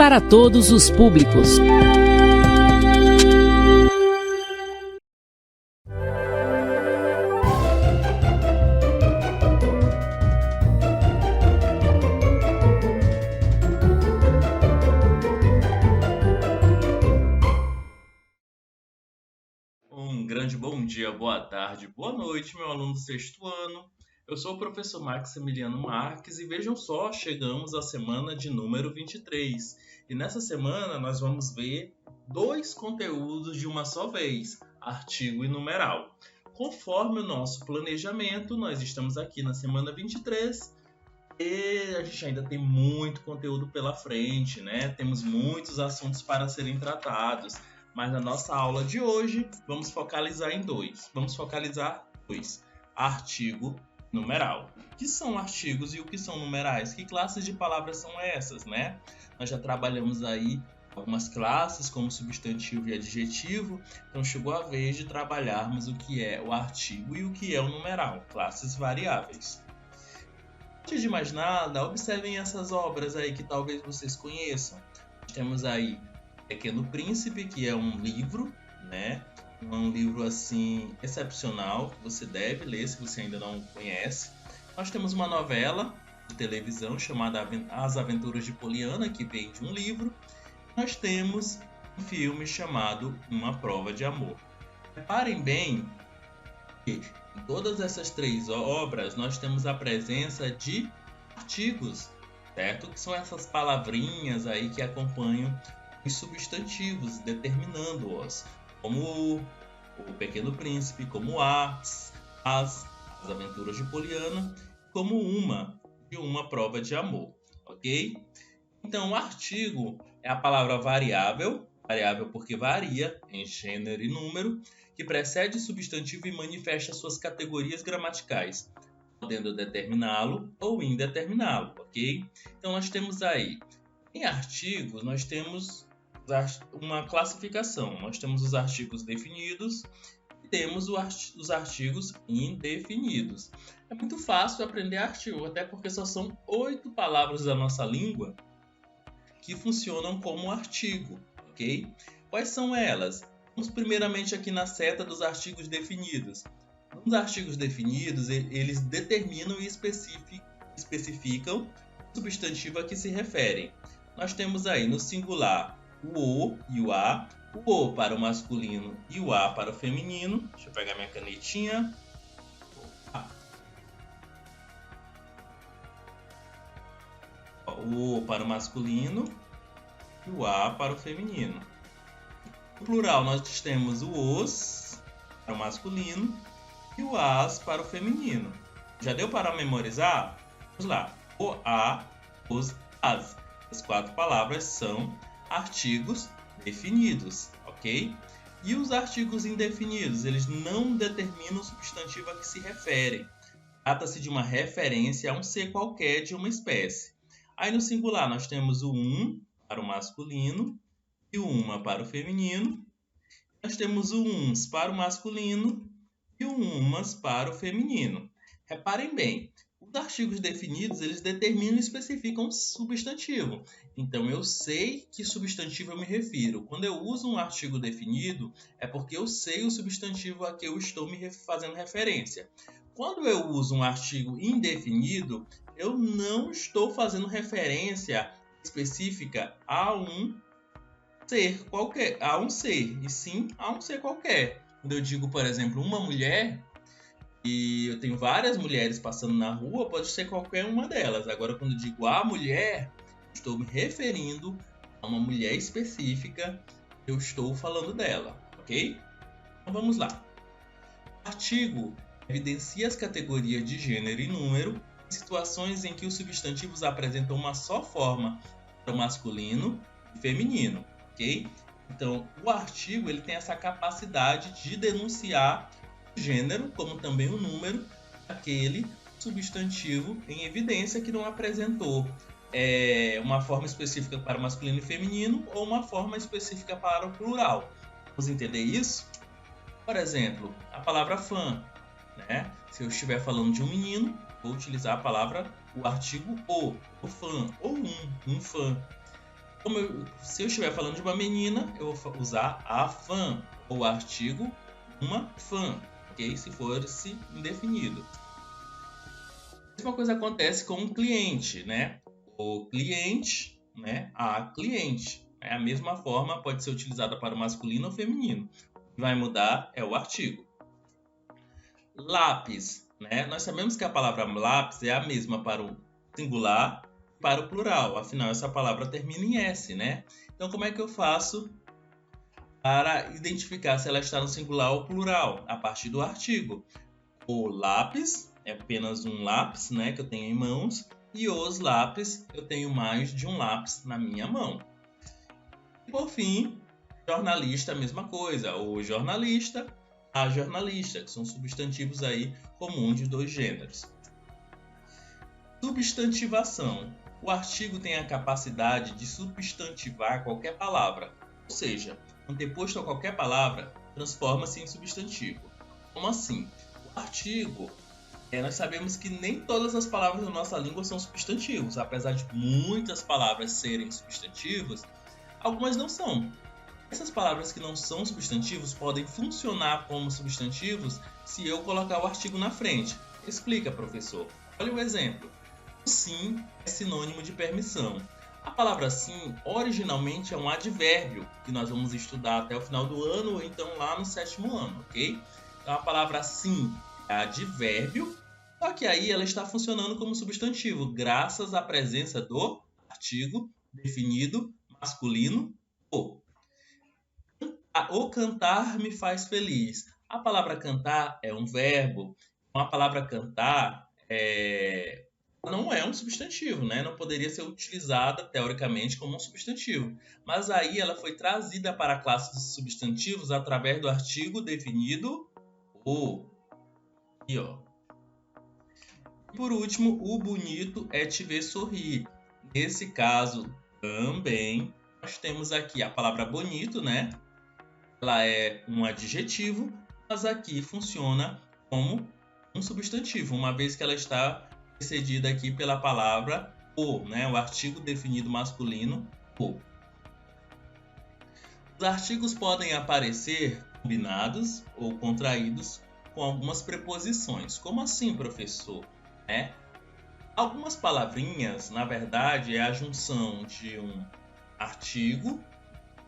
para todos os públicos. Um grande bom dia, boa tarde, boa noite, meu aluno do sexto ano. Eu sou o professor Maximiliano Marques e vejam só, chegamos à semana de número 23. E nessa semana nós vamos ver dois conteúdos de uma só vez, artigo e numeral. Conforme o nosso planejamento, nós estamos aqui na semana 23 e a gente ainda tem muito conteúdo pela frente, né? Temos muitos assuntos para serem tratados. Mas na nossa aula de hoje, vamos focalizar em dois. Artigo e numeral. O que são artigos e o que são numerais? Que classes de palavras são essas, né? Nós já trabalhamos aí algumas classes, como substantivo e adjetivo. Então, chegou a vez de trabalharmos o que é o artigo e o que é o numeral, classes variáveis. Antes de mais nada, observem essas obras aí que talvez vocês conheçam. Nós temos aí Pequeno Príncipe, que é um livro, né? Um livro assim excepcional que você deve ler se você ainda não conhece. Nós temos uma novela de televisão chamada As Aventuras de Poliana, que vem de um livro. Nós temos um filme chamado Uma Prova de Amor. Reparem bem que em todas essas três obras nós temos a presença de artigos, certo? Que são essas palavrinhas aí que acompanham os substantivos, determinando-os, como o Pequeno Príncipe, como as Aventuras de Poliana, como uma prova de amor, ok? Então, o artigo é a palavra variável porque varia em gênero e número, que precede o substantivo e manifesta suas categorias gramaticais, podendo determiná-lo ou indeterminá-lo, ok? Então, nós temos aí, em artigos, nós temos uma classificação. Nós temos os artigos definidos e temos os artigos indefinidos. É muito fácil aprender artigo, até porque só são 8 palavras da nossa língua que funcionam como artigo, ok? Quais são elas? Vamos primeiramente aqui na seta dos artigos definidos. Os artigos definidos, eles determinam e especificam o substantivo a que se referem. Nós temos aí no singular o O e o A, o O para o masculino e o A para o feminino. Deixa eu pegar minha canetinha. O O para o masculino e o A para o feminino. No plural, nós temos o Os para o masculino e o As para o feminino. Já deu para memorizar? Vamos lá. O A, os, as. As 4 palavras são artigos definidos, ok? E os artigos indefinidos, eles não determinam o substantivo a que se referem. Trata-se de uma referência a um ser qualquer de uma espécie. Aí no singular nós temos o um para o masculino e o uma para o feminino. Nós temos o uns para o masculino e o umas para o feminino. Reparem bem, os artigos definidos, eles determinam e especificam um substantivo. Então, eu sei que substantivo eu me refiro. Quando eu uso um artigo definido, é porque eu sei o substantivo a que eu estou me fazendo referência. Quando eu uso um artigo indefinido, eu não estou fazendo referência específica a um ser qualquer, e sim a um ser qualquer. Quando eu digo, por exemplo, uma mulher, e eu tenho várias mulheres passando na rua, pode ser qualquer uma delas. Agora, quando eu digo a mulher, estou me referindo a uma mulher específica, eu estou falando dela, ok? Então vamos lá. O artigo evidencia as categorias de gênero e número em situações em que os substantivos apresentam uma só forma para o masculino e feminino, ok? Então, o artigo ele tem essa capacidade de denunciar gênero, como também o número daquele substantivo em evidência que não apresentou uma forma específica para o masculino e feminino ou uma forma específica para o plural. Vamos entender isso? Por exemplo, a palavra fã, né? Se eu estiver falando de um menino, vou utilizar a palavra, o artigo o fã, ou um fã. Se eu estiver falando de uma menina, eu vou usar a fã, ou o artigo uma fã, ok? Se for indefinido. A mesma coisa acontece com o cliente, né? O cliente, né? A cliente. A mesma forma pode ser utilizada para o masculino ou feminino. O que vai mudar é o artigo. Lápis, né? Nós sabemos que a palavra lápis é a mesma para o singular e para o plural. Afinal, essa palavra termina em S, né? Então, como é que eu faço para identificar se ela está no singular ou plural? A partir do artigo. O lápis é apenas um lápis, né, que eu tenho em mãos, e os lápis eu tenho mais de um lápis na minha mão. E por fim, jornalista, a mesma coisa. O jornalista, a jornalista, que são substantivos aí comuns de dois gêneros. Substantivação. O artigo tem a capacidade de substantivar qualquer palavra, ou seja, anteposto a qualquer palavra, transforma-se em substantivo. Como assim? O artigo, nós sabemos que nem todas as palavras da nossa língua são substantivos, apesar de muitas palavras serem substantivos, algumas não são. Essas palavras que não são substantivos podem funcionar como substantivos se eu colocar o artigo na frente. Explica, professor. Olha o exemplo. O sim é sinônimo de permissão. A palavra sim originalmente é um advérbio que nós vamos estudar até o final do ano ou então lá no 7º ano, ok? Então a palavra sim é advérbio, só que aí ela está funcionando como substantivo, graças à presença do artigo definido masculino o. O cantar me faz feliz. A palavra cantar é um verbo. A palavra cantar não é um substantivo, né? Não poderia ser utilizada teoricamente como um substantivo. Mas aí ela foi trazida para a classe dos substantivos através do artigo definido o. Aqui, ó. E por último, o bonito é te ver sorrir. Nesse caso também nós temos aqui a palavra bonito, né? Ela é um adjetivo, mas aqui funciona como um substantivo, uma vez que ela está precedida aqui pela palavra o, né? O artigo definido masculino o. Os artigos podem aparecer combinados ou contraídos com algumas preposições. Como assim, professor? Algumas palavrinhas, na verdade, é a junção de um artigo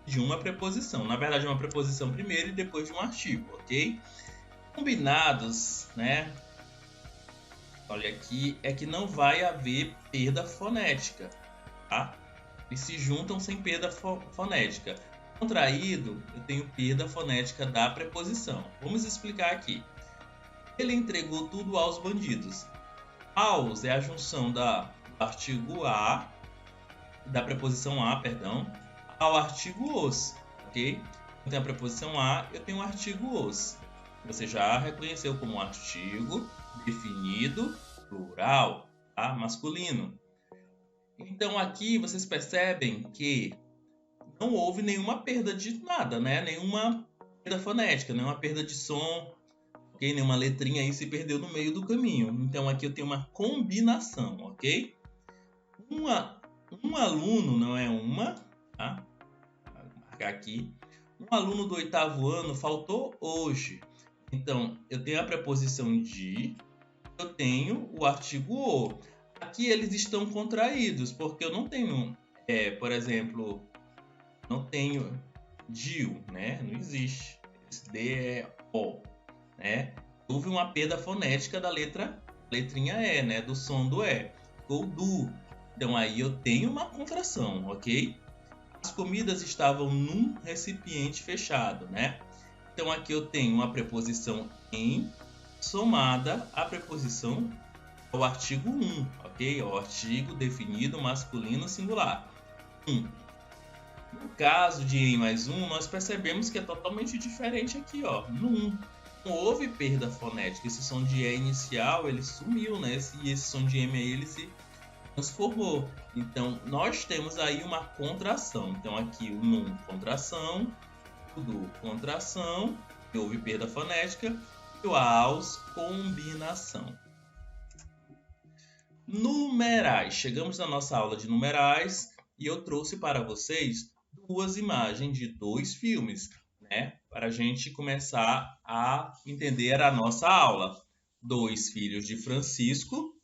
de uma preposição. Na verdade, uma preposição primeiro e depois de um artigo, ok? Combinados, né? Olha aqui, é que não vai haver perda fonética, tá? Eles se juntam sem perda fonética. Contraído, eu tenho perda fonética da preposição. Vamos explicar aqui. Ele entregou tudo aos bandidos. Aos é a junção do artigo a, da preposição a, perdão, ao artigo os, ok? Eu tenho a preposição a, eu tenho o artigo os. Você já reconheceu como artigo definido plural, tá? Masculino. Então aqui vocês percebem que não houve nenhuma perda de nada, né? Nenhuma perda fonética, nenhuma perda de som, ok? Nenhuma letrinha aí se perdeu no meio do caminho. Então aqui eu tenho uma combinação, ok? Um aluno, não é uma, tá? Vou marcar aqui. Um aluno do 8º ano faltou hoje. Então, eu tenho a preposição de, eu tenho o artigo o. Aqui eles estão contraídos, porque eu não tenho, por exemplo, não tenho DIU, né? Não existe. Esse D é O, né? Houve uma perda fonética da letrinha E, né? Do som do E. Ou do. Então, aí eu tenho uma contração, ok? As comidas estavam num recipiente fechado, né? Então, aqui eu tenho uma preposição em somada à preposição ao artigo 1, ok? O artigo definido masculino singular. 1. No caso de em mais um, nós percebemos que é totalmente diferente aqui, ó. No 1. Não houve perda fonética. Esse som de E inicial, ele sumiu, né? E esse som de M aí, ele se transformou. Então, nós temos aí uma contração. Então, aqui o num, contração, o do, contração, e houve perda fonética, e o aos, combinação. Numerais. Chegamos na nossa aula de numerais e eu trouxe para vocês duas imagens de dois filmes, né? Para a gente começar a entender a nossa aula. Dois Filhos de Francisco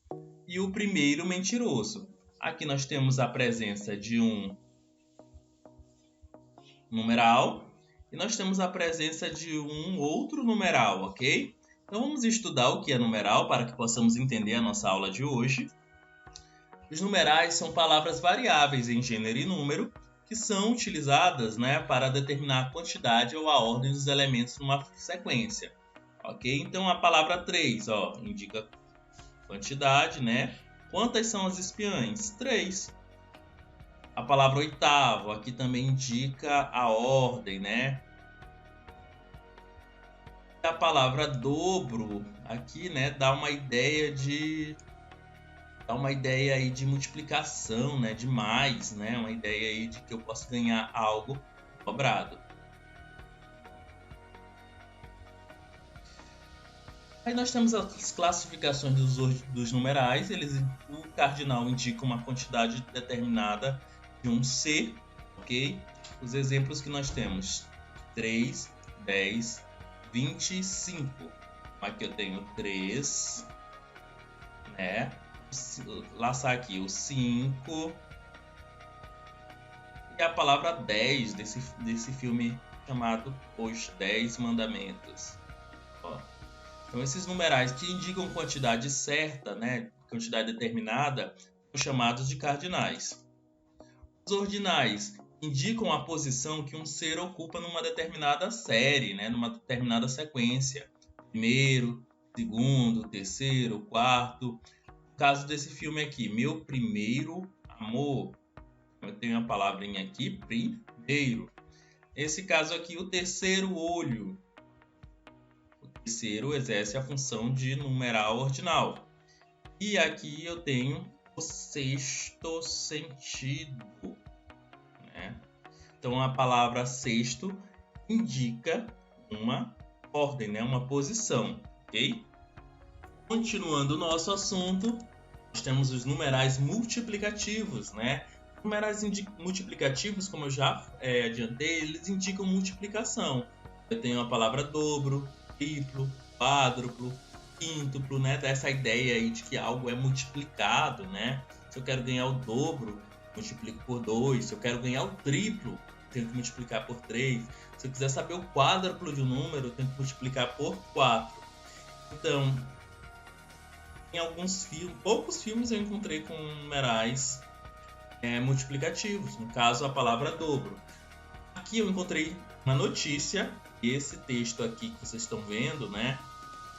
e O Primeiro Mentiroso. Aqui nós temos a presença de um numeral e nós temos a presença de um outro numeral, ok? Então vamos estudar o que é numeral para que possamos entender a nossa aula de hoje. Os numerais são palavras variáveis em gênero e número que são utilizadas, né, para determinar a quantidade ou a ordem dos elementos numa sequência, ok? Então a palavra 3, indica quantidade, né? Quantas são as espiãs? 3. A palavra oitavo aqui também indica a ordem, né? A palavra dobro aqui, né, dá uma ideia aí de multiplicação, né, de mais, né, uma ideia aí de que eu posso ganhar algo dobrado. Aí nós temos as classificações dos numerais. O cardinal indica uma quantidade determinada de um C, ok? Os exemplos que nós temos: 3, 10, 25. Aqui eu tenho 3, né? Laçar aqui o 5. E a palavra 10 desse filme chamado Os 10 Mandamentos. Então esses numerais que indicam quantidade certa, né? Quantidade determinada, são chamados de cardinais. Os ordinais indicam a posição que um ser ocupa numa determinada série, né? Numa determinada sequência. Primeiro, segundo, terceiro, quarto. No caso desse filme aqui, Meu Primeiro Amor. Eu tenho a palavrinha aqui, primeiro. Nesse caso aqui, o terceiro olho. O terceiro exerce a função de numeral ordinal. E aqui eu tenho o sexto sentido, né? Então a palavra sexto indica uma ordem, né? Uma posição, ok? Continuando o nosso assunto, nós temos os numerais multiplicativos, né? Numerais multiplicativos, como eu já adiantei, eles indicam multiplicação. Eu tenho a palavra dobro, triplo, quádruplo, quíntuplo, né? Dessa ideia aí de que algo é multiplicado, né? Se eu quero ganhar o dobro, multiplico por 2. Se eu quero ganhar o triplo, tenho que multiplicar por 3. Se eu quiser saber o quádruplo de um número, eu tenho que multiplicar por 4. Então, em poucos filmes eu encontrei com numerais multiplicativos, no caso a palavra dobro. Aqui eu encontrei uma notícia, e esse texto aqui que vocês estão vendo, né,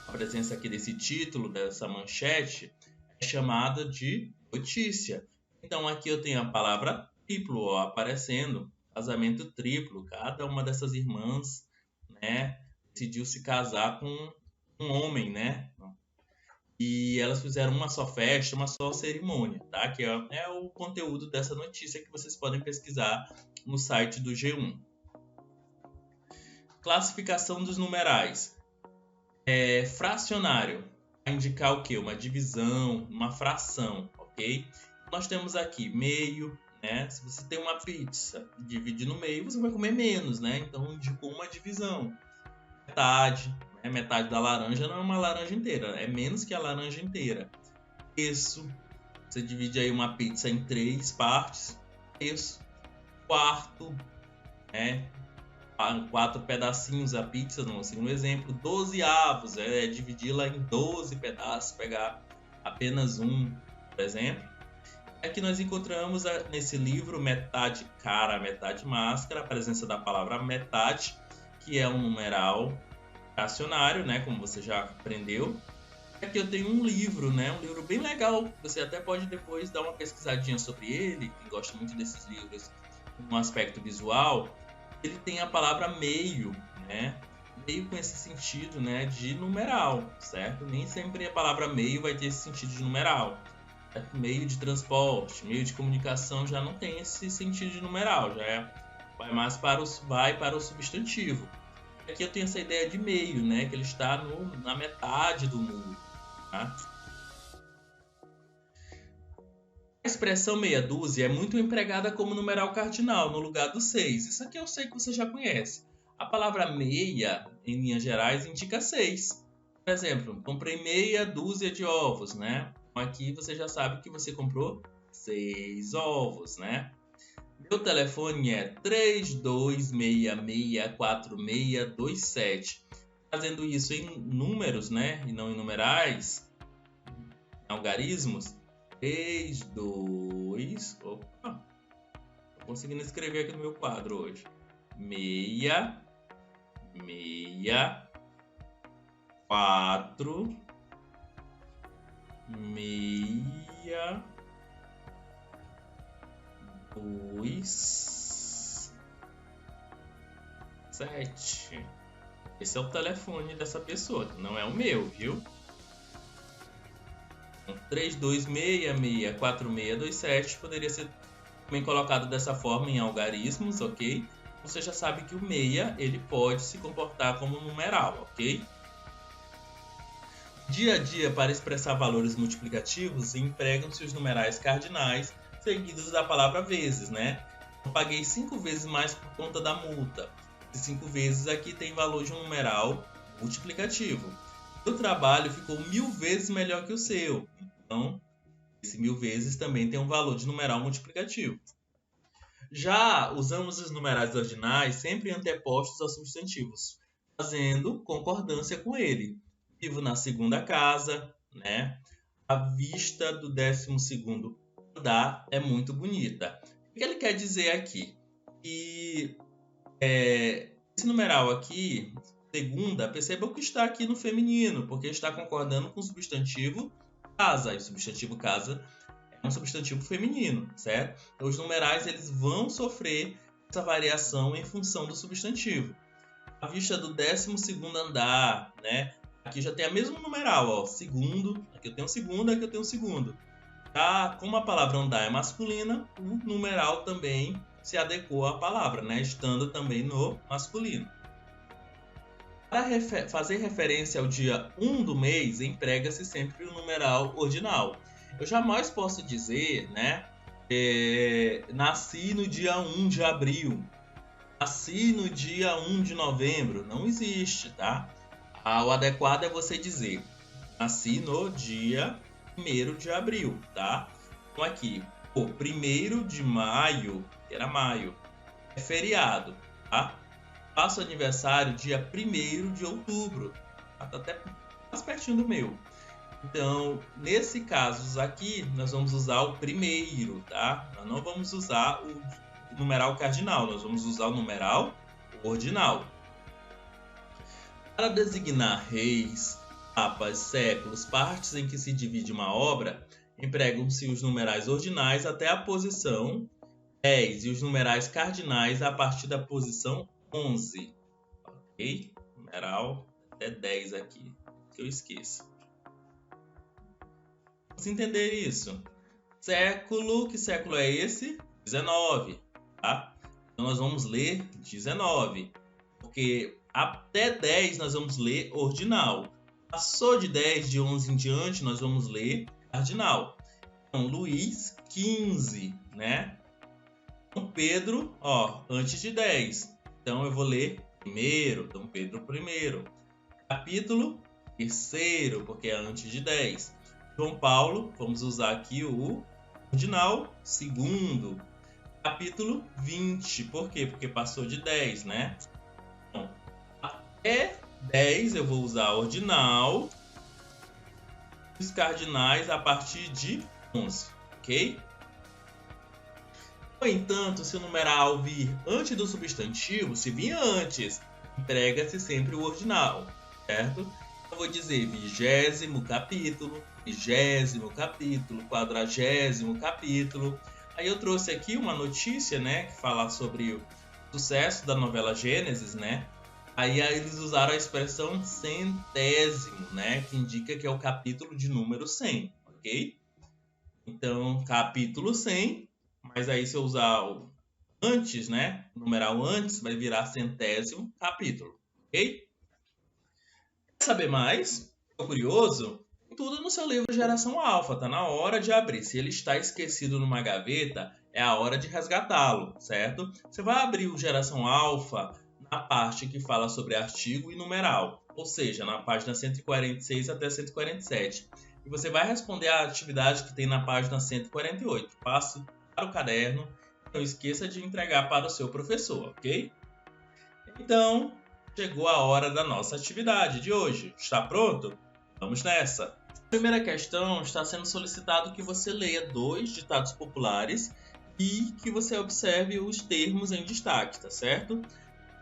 a presença aqui desse título, dessa manchete, é chamada de notícia. Então aqui eu tenho a palavra triplo aparecendo, casamento triplo. Cada uma dessas irmãs, né, decidiu se casar com um homem, né? E elas fizeram uma só festa, uma só cerimônia, tá? Que é o conteúdo dessa notícia que vocês podem pesquisar no site do G1. Classificação dos numerais. Fracionário. Vai indicar o quê? Uma divisão, uma fração, ok? Nós temos aqui meio, né? Se você tem uma pizza e divide no meio, você vai comer menos, né? Então indicou uma divisão. Metade. Metade da laranja não é uma laranja inteira, é menos que a laranja inteira. Terço, você divide aí uma pizza em 3 partes. Terço, quarto, né? 4 pedacinhos a pizza, no segundo exemplo. 12avos, dividi-la em 12 pedaços, pegar apenas um, por exemplo. Aqui nós encontramos nesse livro metade cara, metade máscara, a presença da palavra metade, que é um numeral fracionário, né, como você já aprendeu. Aqui eu tenho um livro, né, um livro bem legal. Você até pode depois dar uma pesquisadinha sobre ele, quem gosta muito desses livros no aspecto visual. Ele tem a palavra meio, né, meio com esse sentido, né, de numeral, certo? Nem sempre a palavra meio vai ter esse sentido de numeral. Meio de transporte, meio de comunicação já não tem esse sentido de numeral, vai mais para o substantivo. Aqui eu tenho essa ideia de meio, né? Que ele está na metade do muro. Tá? expressão meia dúzia é muito empregada como numeral cardinal, no lugar do 6. Isso aqui eu sei que você já conhece. A palavra meia, em linhas gerais, indica 6. Por exemplo, comprei meia dúzia de ovos, né? Então aqui você já sabe que você comprou 6 ovos, né? Meu telefone é 32664627. Fazendo isso em números, né? E não em numerais, em algarismos. 3, 2... Opa! Tô conseguindo escrever aqui no meu quadro hoje. 6, 6, 4, 6, 2, 7. Esse é o telefone dessa pessoa, não é o meu, viu? 32664627 poderia ser também colocado dessa forma em algarismos, ok? Você já sabe que o meia ele pode se comportar como numeral, ok? Dia a dia, para expressar valores multiplicativos, empregam-se os numerais cardinais seguidos da palavra vezes, né? Eu paguei 5 vezes mais por conta da multa. Esse 5 vezes aqui tem valor de um numeral multiplicativo. O trabalho ficou 1000 vezes melhor que o seu. Então, esse 1000 vezes também tem um valor de numeral multiplicativo. Já usamos os numerais ordinais sempre antepostos aos substantivos, fazendo concordância com ele. Vivo na segunda casa, né? A vista do 12º andar é muito bonita. O que ele quer dizer aqui? Que esse numeral aqui, segunda, perceba que está aqui no feminino, porque está concordando com o substantivo casa. E o substantivo casa é um substantivo feminino, certo? Então, os numerais eles vão sofrer essa variação em função do substantivo. A vista do 12º andar, né? Aqui já tem a mesma numeral, ó, segundo. Aqui eu tenho segundo, aqui eu tenho segundo. Já como a palavra andar é masculina, o numeral também se adequou à palavra, né? Estando também no masculino. Para fazer referência ao dia 1 do mês, emprega-se sempre o numeral ordinal. Eu jamais posso dizer, né? Nasci no dia 1 de abril. Nasci no dia 1 de novembro. Não existe, tá? O adequado é você dizer nasci no dia 1º de abril, tá? Então aqui, o 1º de maio, que era maio, é feriado, tá? Faço aniversário dia 1º de outubro, tá até mais pertinho do meu. Então, nesse caso aqui, nós vamos usar o primeiro, tá? Nós não vamos usar o numeral cardinal, nós vamos usar o numeral ordinal. Para designar reis, papas, séculos, partes em que se divide uma obra, empregam-se os numerais ordinais até a posição 10 e os numerais cardinais a partir da posição 11. Ok? Numeral até 10 aqui, que eu esqueço. Vamos entender isso. Século, que século é esse? 19, tá? Então nós vamos ler 19, porque até 10 nós vamos ler ordinal. Passou de 10, de 11 em diante, nós vamos ler cardinal. Então, Luís, 15, né? Dom Pedro, ó, antes de 10. Então, eu vou ler primeiro, Dom Pedro I. Capítulo, terceiro, porque é antes de 10. João Paulo, vamos usar aqui o ordinal, segundo. Capítulo 20, por quê? Porque passou de 10, né? Então, até 10 eu vou usar ordinal, os cardinais a partir de 11, ok? No entanto, se o numeral vir antes do substantivo, se vir antes, emprega-se sempre o ordinal, certo? Eu vou dizer 20º capítulo, 20º capítulo, 40º capítulo. Aí eu trouxe aqui uma notícia, né, que fala sobre o sucesso da novela Gênesis, né? Aí eles usaram a expressão centésimo, né? Que indica que é o capítulo de número 100, ok? Então, capítulo 100, mas aí se eu usar o antes, né? O numeral antes, vai virar centésimo capítulo, ok? Quer saber mais? Ficou curioso? tudo no seu livro Geração Alfa, tá na hora de abrir. Se ele está esquecido numa gaveta, é a hora de resgatá-lo, certo? Você vai abrir o Geração Alfa na parte que fala sobre artigo e numeral, ou seja, na página 146 até 147. E você vai responder a atividade que tem na página 148. Passe para o caderno, não esqueça de entregar para o seu professor, ok? Então, chegou a hora da nossa atividade de hoje. Está pronto? Vamos nessa! Na primeira questão, está sendo solicitado que você leia 2 ditados populares e que você observe os termos em destaque, tá certo?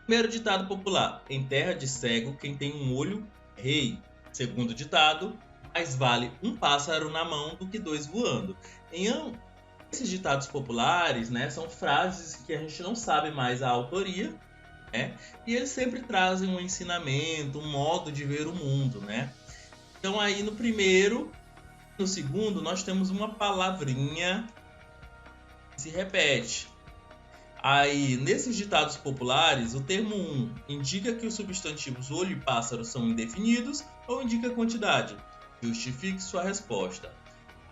Primeiro ditado popular: em terra de cego, quem tem um olho é rei. Segundo ditado: mais vale um pássaro na mão do que 2 voando. Esses ditados populares, né, são frases que a gente não sabe mais a autoria, né, e eles sempre trazem um ensinamento, um modo de ver o mundo, né? Então aí no primeiro, no segundo, nós temos uma palavrinha que se repete. Aí, nesses ditados populares, o termo 1 indica que os substantivos olho e pássaro são indefinidos ou indica quantidade? Justifique sua resposta.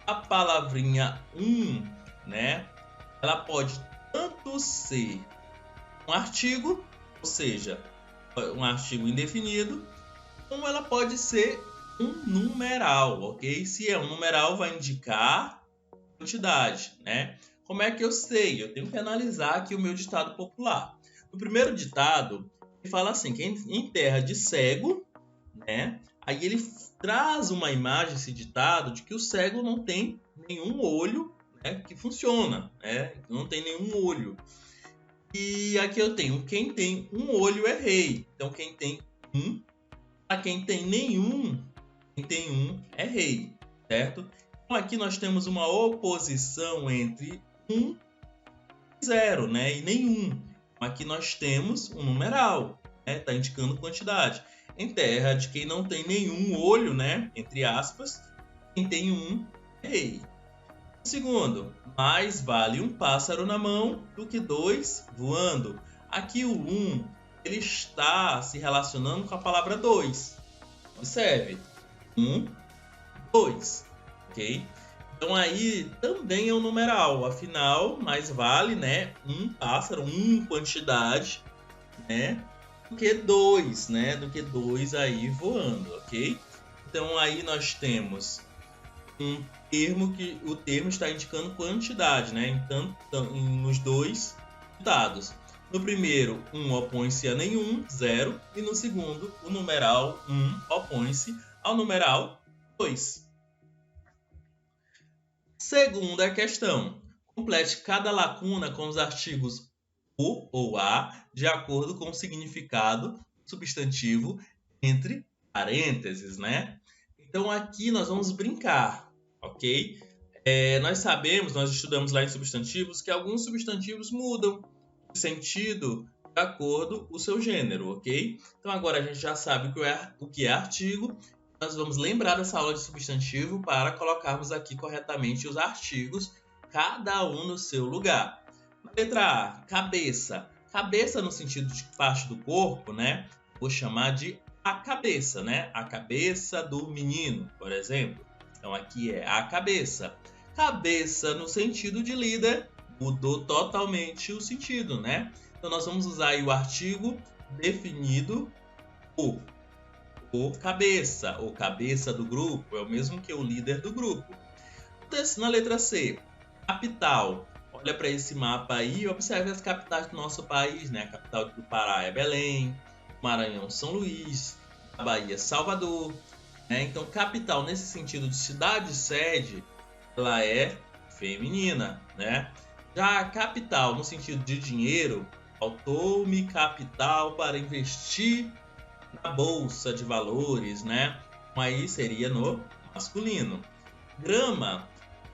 A palavrinha né, ela pode tanto ser um artigo, ou seja, um artigo indefinido, como ela pode ser um numeral, ok? Se é um numeral, vai indicar quantidade, né? Como é que eu sei? Eu tenho que analisar aqui o meu ditado popular. No primeiro ditado, ele fala assim, que em terra de cego, né? Aí ele traz uma imagem, esse ditado, de que o cego não tem nenhum olho, né, que funciona, né? Não tem nenhum olho. E aqui eu tenho, quem tem um olho é rei. Então, quem tem um, para quem tem nenhum, quem tem um é rei, certo? Então, aqui nós temos uma oposição entre 1 e 0, né? E nenhum. Aqui nós temos um numeral, né? Está indicando quantidade. Em terra de quem não tem nenhum olho, né? Entre aspas, quem tem um é rei. Segundo, mais vale um pássaro na mão do que 2 voando. Aqui o ele está se relacionando com a palavra 2. Observe. 1, 2. Ok? Então aí também é um numeral. Afinal, mais vale, né, um pássaro, quantidade, né, do que 2, né? Do que 2 aí voando, ok? Então aí nós temos um termo que o termo está indicando quantidade, né? Então, nos 2 ditados. No primeiro, 1 opõe-se a nenhum, 0, e no segundo, o numeral 1 opõe-se ao numeral 2. Segunda questão. Complete cada lacuna com os artigos o ou a, de acordo com o significado substantivo entre parênteses, né? Então aqui nós vamos brincar, ok? Nós estudamos lá em substantivos, que alguns substantivos mudam de sentido de acordo com o seu gênero, ok? Então agora a gente já sabe o que é artigo. Nós vamos lembrar dessa aula de substantivo para colocarmos aqui corretamente os artigos, cada um no seu lugar. Letra A, cabeça. Cabeça no sentido de parte do corpo, né? Vou chamar de a cabeça, né? A cabeça do menino, por exemplo. Então aqui é a cabeça. Cabeça no sentido de líder, mudou totalmente o sentido, né? Então nós vamos usar aí o artigo definido o cabeça, ou cabeça do grupo, é o mesmo que o líder do grupo. Na letra C, capital. Olha para esse mapa aí e observe as capitais do nosso país, né? A capital do Pará é Belém, Maranhão, São Luís, a Bahia, Salvador, né? Então, capital nesse sentido de cidade-sede, ela é feminina, né? Já a capital no sentido de dinheiro, faltou-me capital para investir na bolsa de valores, né? Aí seria no masculino. Grama,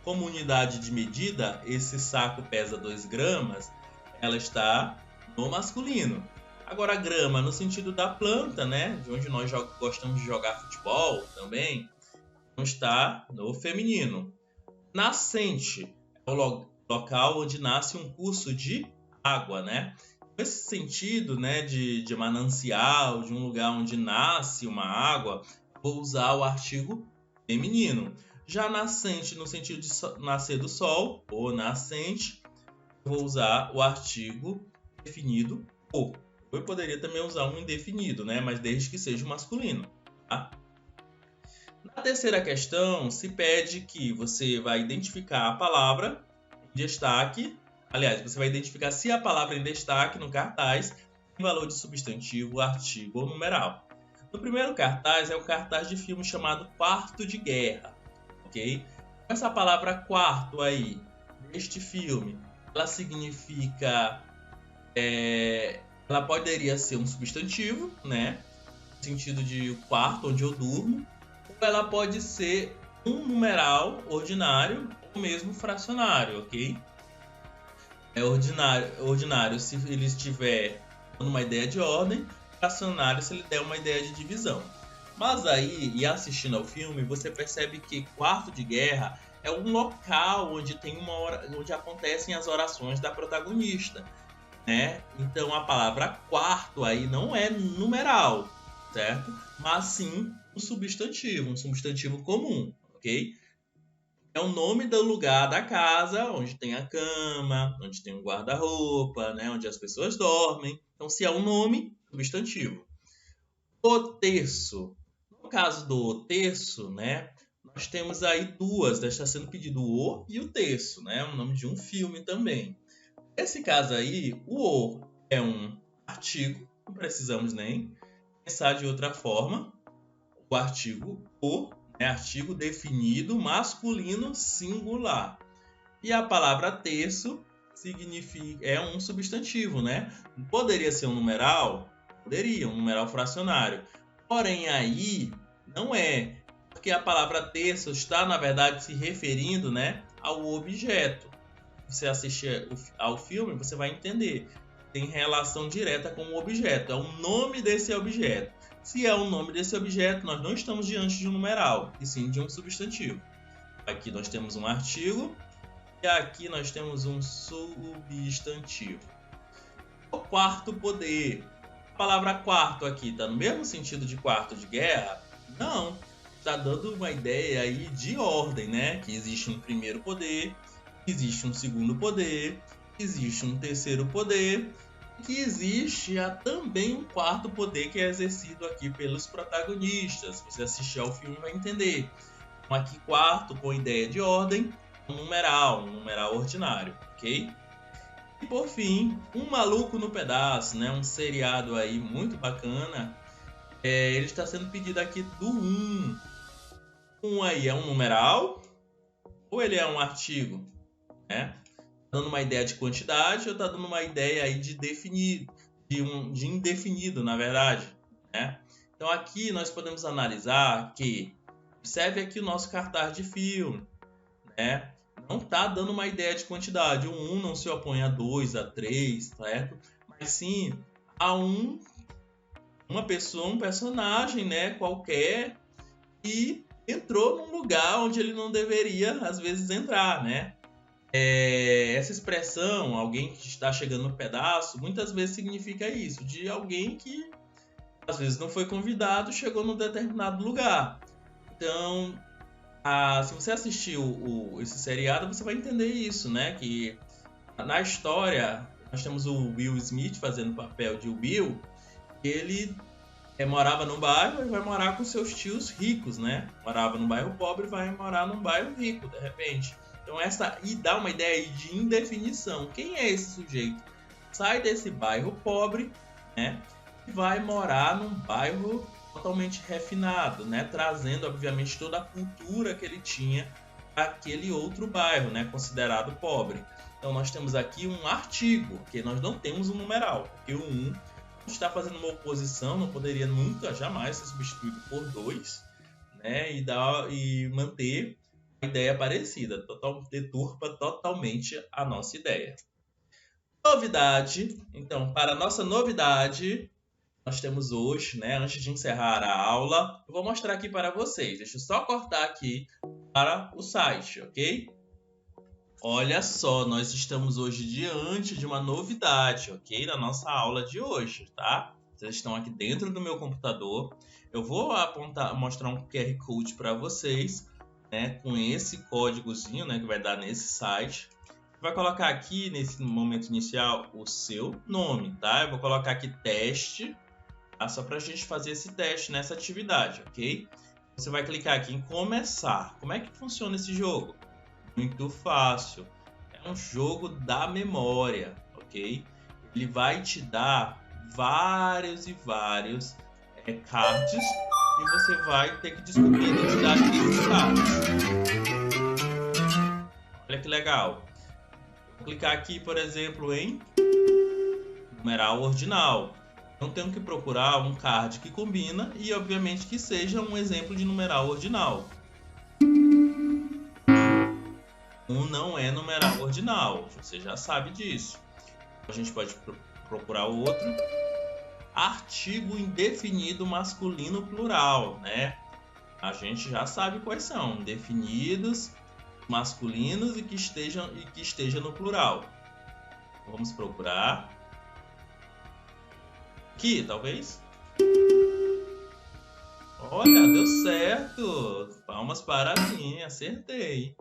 como unidade de medida, esse saco pesa 2 gramas, ela está no masculino. Agora, grama no sentido da planta, né? De onde nós gostamos de jogar futebol também, não está no feminino. Nascente é o local onde nasce um curso de água, né? Nesse sentido, né, de manancial, de um lugar onde nasce uma água, vou usar o artigo feminino. Já nascente, no sentido de nascer do sol, ou nascente, eu vou usar o artigo definido o. Eu poderia também usar um indefinido, né? Mas desde que seja masculino. Tá? Na terceira questão, se pede que você vai identificar a palavra em destaque. Aliás, você vai identificar se a palavra em destaque no cartaz tem valor de substantivo, artigo ou numeral. No primeiro cartaz é um cartaz de filme chamado Quarto de Guerra. Ok? Essa palavra quarto aí, deste filme, ela significa... ela poderia ser um substantivo, né? No sentido de quarto, onde eu durmo. Ou ela pode ser um numeral ordinário ou mesmo fracionário, ok? É ordinário se ele estiver dando uma ideia de ordem, fracionário se ele der uma ideia de divisão. Mas aí, e assistindo ao filme, você percebe que quarto de guerra é um local onde tem onde acontecem as orações da protagonista, né? Então a palavra quarto aí não é numeral, certo? Mas sim um substantivo comum, ok? É o nome do lugar da casa, onde tem a cama, onde tem um guarda-roupa, né? Onde as pessoas dormem. Então, se é um nome, substantivo. O terço. No caso do terço, né? Nós temos aí duas, está sendo pedido o e o terço, né? O nome de um filme também. Nesse caso aí, o é um artigo, não precisamos nem pensar de outra forma. O artigo o, né? Artigo definido, masculino, singular. E a palavra terço é um substantivo, né? Poderia ser um numeral? Poderia, um numeral fracionário. Porém, aí não é, porque a palavra terço está, na verdade, se referindo, né, ao objeto. Você assistir ao filme, você vai entender. Tem relação direta com o objeto, é o nome desse objeto. Se é o nome desse objeto, nós não estamos diante de um numeral, e sim de um substantivo. Aqui nós temos um artigo e aqui nós temos um substantivo. O quarto poder. A palavra quarto aqui está no mesmo sentido de quarto de guerra? Não. Está dando uma ideia aí de ordem, né? Que existe um primeiro poder, existe um segundo poder, existe um terceiro poder, que existe também um quarto poder que é exercido aqui pelos protagonistas. Se você assistir ao filme vai entender. Então aqui quarto com ideia de ordem, um numeral ordinário, ok? E por fim, Um Maluco no Pedaço, né? Um seriado aí muito bacana. Ele está sendo pedido aqui do 1. Aí é um numeral ou ele é um artigo, né? Dando uma ideia de quantidade ou está dando uma ideia aí de definido, de indefinido, na verdade, né? Então aqui nós podemos analisar que, observe aqui o nosso cartaz de filme, né? Não está dando uma ideia de quantidade. O 1 não se opõe a 2, a 3, certo? Mas sim a uma pessoa, um personagem, né, qualquer, e entrou num lugar onde ele não deveria, às vezes, entrar, né? Essa expressão, alguém que está chegando no pedaço, muitas vezes significa isso, de alguém que às vezes não foi convidado, chegou num determinado lugar. Então, se você assistiu esse seriado, você vai entender isso, né? Que na história, nós temos o Will Smith fazendo o papel de Will, ele morava num bairro e vai morar com seus tios ricos, né? Morava num bairro pobre e vai morar num bairro rico, de repente. Então e dá uma ideia de indefinição. Quem é esse sujeito? Sai desse bairro pobre, né? E vai morar num bairro totalmente refinado, né? Trazendo, obviamente, toda a cultura que ele tinha para aquele outro bairro, né? Considerado pobre. Então nós temos aqui um artigo, que nós não temos um numeral, porque o 1 está fazendo uma oposição, não poderia nunca, jamais ser substituído por 2, né? E manter a ideia parecida, deturpa totalmente a nossa ideia. Novidade. Então, para a nossa novidade, nós temos hoje, né? Antes de encerrar a aula, eu vou mostrar aqui para vocês. Deixa eu só cortar aqui para o site, ok? Olha só, nós estamos hoje diante de uma novidade, ok? Na nossa aula de hoje, tá? Vocês estão aqui dentro do meu computador. Eu vou mostrar um QR Code para vocês, né, com esse códigozinho, né, que vai dar nesse site. Vai colocar aqui, nesse momento inicial, o seu nome, tá? Eu vou colocar aqui teste, tá? Só para a gente fazer esse teste nessa atividade, ok? Você vai clicar aqui em começar. Como é que funciona esse jogo? Muito fácil. É um jogo da memória, ok? Ele vai te dar vários cards e você vai ter que descobrir a identidade desses cards. Olha que legal. Vou clicar aqui, por exemplo, em numeral ordinal. Então tenho que procurar um card que combina e, obviamente, que seja um exemplo de numeral ordinal. Não é numeral ordinal, você já sabe disso. A gente pode procurar outro. Artigo indefinido masculino plural, né? A gente já sabe quais são. Indefinidos, masculinos e que esteja no plural. Vamos procurar. Aqui, talvez. Olha, deu certo. Palmas para mim, acertei.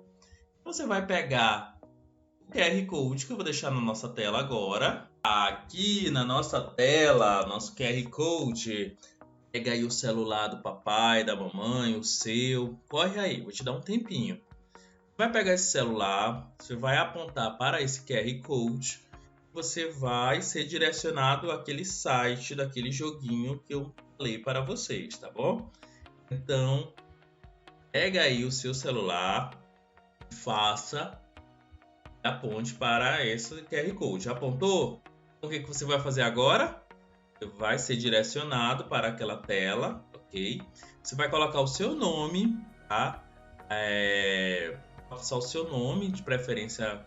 Você vai pegar o QR Code que eu vou deixar na nossa tela agora. Aqui na nossa tela, nosso QR Code. Pega aí o celular do papai, da mamãe, o seu. Corre aí, vou te dar um tempinho. Vai pegar esse celular, você vai apontar para esse QR Code. Você vai ser direcionado àquele site daquele joguinho que eu falei para vocês, tá bom? Então, pega aí o seu celular, aponte para esse QR Code. Apontou? O que você vai fazer agora? Você vai ser direcionado para aquela tela, ok? Você vai colocar o seu nome, tá? Passar o seu nome, de preferência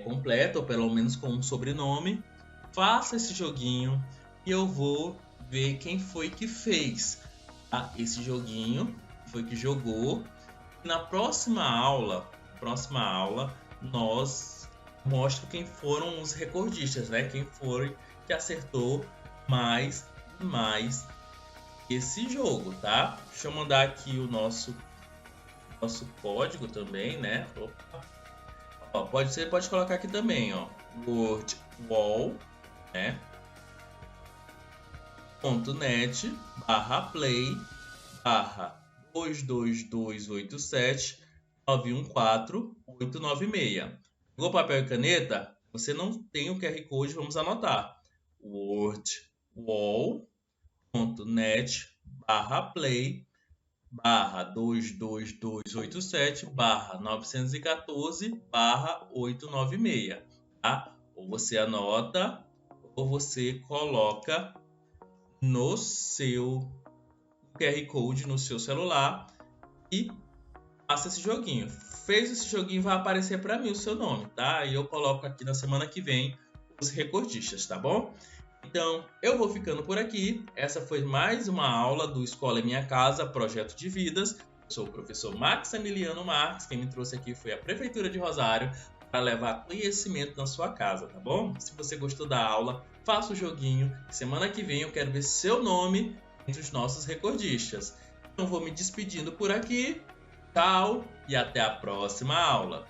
completo, ou pelo menos com um sobrenome. Faça esse joguinho e eu vou ver quem foi que fez, tá? Esse joguinho, foi que jogou. Na próxima aula, nós mostro quem foram os recordistas, né? Quem foi que acertou mais esse jogo, tá? Deixa eu mandar aqui o nosso código também, né? Opa. Ó, você pode colocar aqui também, ó, Word Wall, né? .net/play/22287914896. Pegou papel e caneta? Você não tem o QR Code, vamos anotar. wordwall.net/play/22287/914/896, tá? Ou você anota ou você coloca no seu QR Code no seu celular e faça esse joguinho. Fez esse joguinho, vai aparecer para mim o seu nome, tá? E eu coloco aqui na semana que vem os recordistas, tá bom? Então, eu vou ficando por aqui. Essa foi mais uma aula do Escola em Minha Casa, Projeto de Vidas. Eu sou o professor Maximiliano Marques. Quem me trouxe aqui foi a Prefeitura de Rosário para levar conhecimento na sua casa, tá bom? Se você gostou da aula, faça o joguinho. Semana que vem eu quero ver seu nome entre os nossos recordistas. Então, vou me despedindo por aqui. Tchau e até a próxima aula.